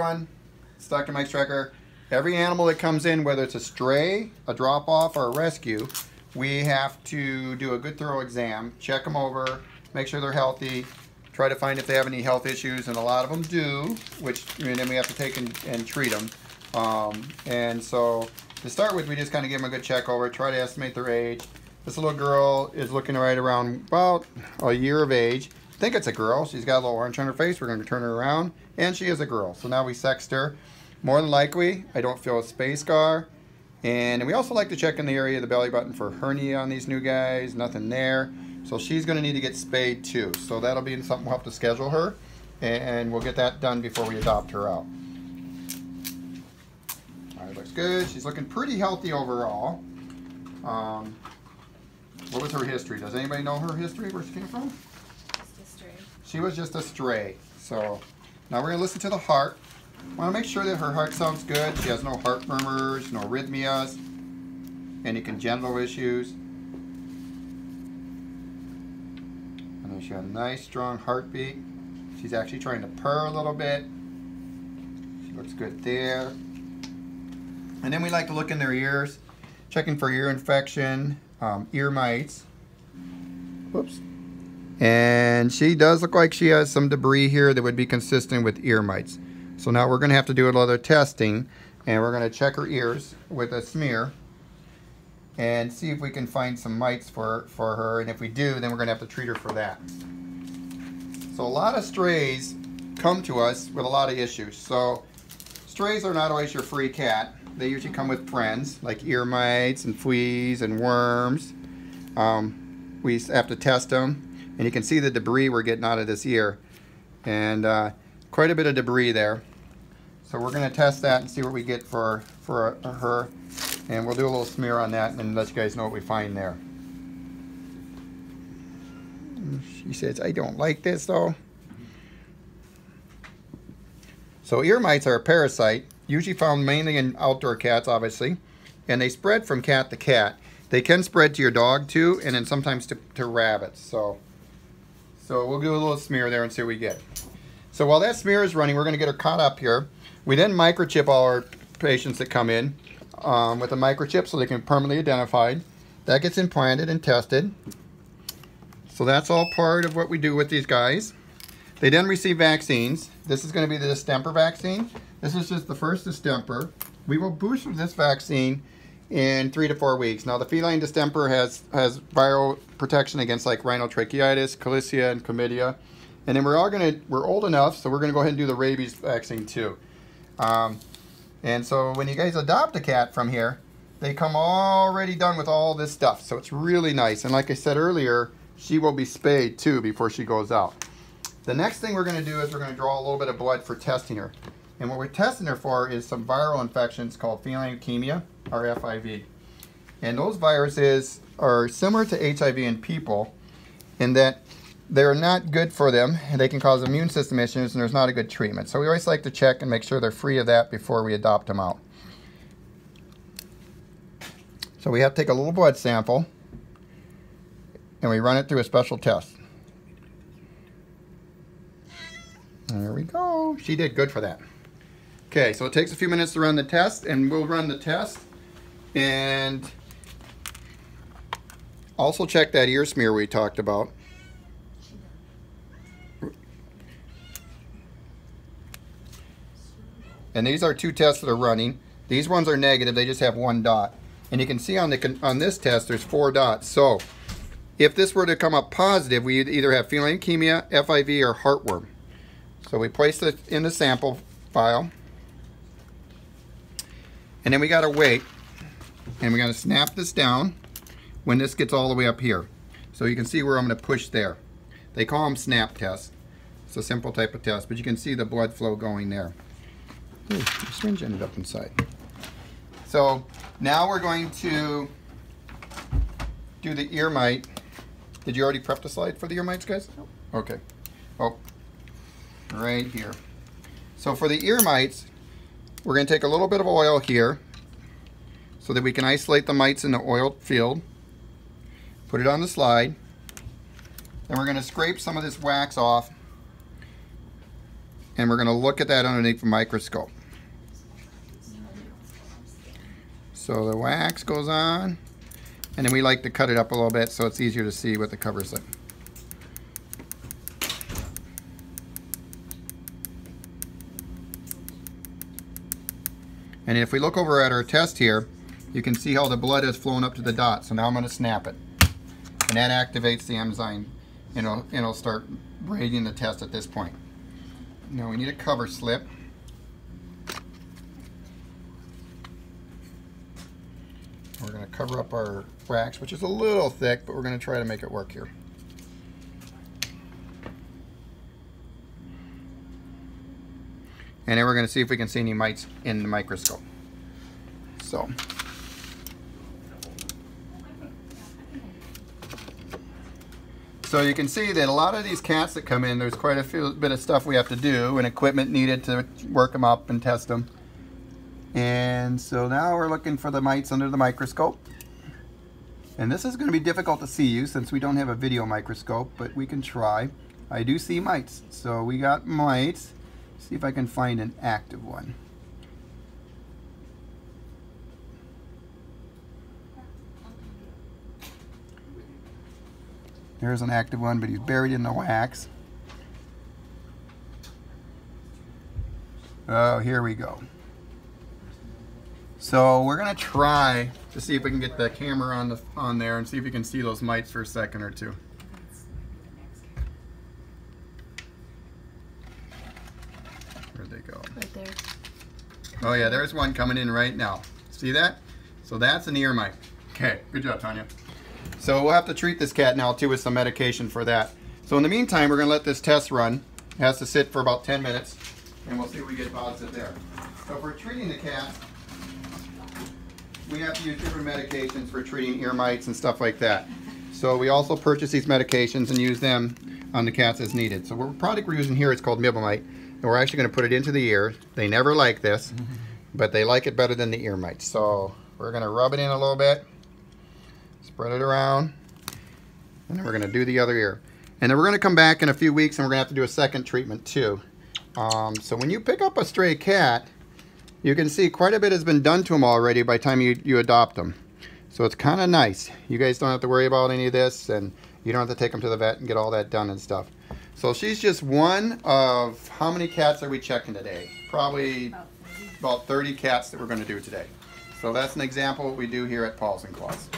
run, stuck in Mike's tracker. Every animal that comes in, whether it's a stray, a drop-off, or a rescue, we have to do a good thorough exam, check them over, make sure they're healthy, try to find if they have any health issues, and a lot of them do, and then we have to take and treat them. And so to start with, we just kind of give them a good check over, try to estimate their age. This little girl is looking right around about a year of age. I think it's a girl. She's got a little orange on her face. We're going to turn her around, and she is a girl. So now we sexed her. More than likely, I don't feel a space scar. And we also like to check in the area of the belly button for hernia on these new guys. Nothing there. So she's going to need to get spayed too. So that'll be something we'll have to schedule her. And we'll get that done before we adopt her out. All right, looks good. She's looking pretty healthy overall. What was her history? Does anybody know her history, where she came from? Just a stray. She was just a stray. So now we're going to listen to the heart. Want to make sure that her heart sounds good. She has no heart murmurs, no arrhythmias, any congenital issues. And then she has a nice strong heartbeat. She's actually trying to purr a little bit. She looks good there. And then we like to look in their ears, checking for ear infection, ear mites. Whoops. And she does look like she has some debris here that would be consistent with ear mites. So now we're going to have to do another testing, and we're going to check her ears with a smear and see if we can find some mites for her. And if we do, then we're going to have to treat her for that. So a lot of strays come to us with a lot of issues. So strays are not always your free cat. They usually come with friends like ear mites and fleas and worms. We have to test them, and you can see the debris we're getting out of this ear, and quite a bit of debris there. So we're going to test that and see what we get for her, and we'll do a little smear on that and let you guys know what we find there. She says, I don't like this though. So ear mites are a parasite, usually found mainly in outdoor cats, obviously, and they spread from cat to cat. They can spread to your dog too, and then sometimes to rabbits. So we'll do a little smear there and see what we get. So while that smear is running, we're going to get her caught up here. We then microchip all our patients that come in with a microchip so they can be permanently identified. That gets implanted and tested. So that's all part of what we do with these guys. They then receive vaccines. This is going to be the distemper vaccine. This is just the first distemper. We will boost this vaccine in 3 to 4 weeks. Now the feline distemper has viral protection against like rhinotracheitis, calicia, and chlamydia. And then we're old enough, so we're gonna go ahead and do the rabies vaccine too. And so when you guys adopt a cat from here, they come already done with all this stuff. So it's really nice. And like I said earlier, she will be spayed too before she goes out. The next thing we're gonna do is we're gonna draw a little bit of blood for testing her. And what we're testing her for is some viral infections called feline leukemia, or FIV. And those viruses are similar to HIV in people in that they're not good for them, and they can cause immune system issues, and there's not a good treatment. So we always like to check and make sure they're free of that before we adopt them out. So we have to take a little blood sample, and we run it through a special test. There we go. She did good for that. Okay, so it takes a few minutes to run the test, and we'll run the test and also check that ear smear we talked about. And these are 2 tests that are running. These ones are negative, they just have 1 dot. And you can see on this test there's 4 dots. So if this were to come up positive, we either have feline leukemia, FIV, or heartworm. So we place it in the sample file. And then we gotta wait. And we're gonna snap this down when this gets all the way up here. So you can see where I'm gonna push there. They call them snap tests. It's a simple type of test, but you can see the blood flow going there. Ooh, the syringe ended up inside. So now we're going to do the ear mite. Did you already prep the slide for the ear mites, guys? Okay. Oh, right here. So for the ear mites, we're going to take a little bit of oil here so that we can isolate the mites in the oiled field. Put it on the slide. Then we're going to scrape some of this wax off and we're going to look at that underneath the microscope. So the wax goes on, and then we like to cut it up a little bit so it's easier to see what the cover's like. And if we look over at our test here, you can see how the blood has flown up to the dot. So now I'm going to snap it. And that activates the enzyme, and it'll start rating the test at this point. Now we need a cover slip. We're going to cover up our wax, which is a little thick, but we're going to try to make it work here. And then we're going to see if we can see any mites in the microscope. So you can see that a lot of these cats that come in, there's quite a bit of stuff we have to do and equipment needed to work them up and test them. And so now we're looking for the mites under the microscope. And this is going to be difficult to see since we don't have a video microscope, but we can try. I do see mites. So we got mites. See if I can find an active one. There's an active one, but he's buried in the wax. Oh, here we go. So we're gonna try to see if we can get the camera on there and see if you can see those mites for a second or two. Where'd they go? Right there. Oh yeah, there's one coming in right now. See that? So that's an ear mite. Okay, good job, Tanya. So we'll have to treat this cat now too with some medication for that. So in the meantime, we're gonna let this test run. It has to sit for about 10 minutes, and we'll see if we get positive there. So if we're treating the cat, we have to use different medications for treating ear mites and stuff like that. So we also purchase these medications and use them on the cats as needed. So the product we're using here is called Mibomite, and we're actually going to put it into the ear. They never like this, but they like it better than the ear mites. So we're going to rub it in a little bit, spread it around, and then we're going to do the other ear. And then we're going to come back in a few weeks and we're going to have to do a second treatment too. So when you pick up a stray cat, you can see quite a bit has been done to them already by the time you adopt them. So it's kind of nice. You guys don't have to worry about any of this, and you don't have to take them to the vet and get all that done and stuff. So she's just one of, how many cats are we checking today? Probably about 30 cats that we're going to do today. So that's an example of what we do here at Paws and Claws.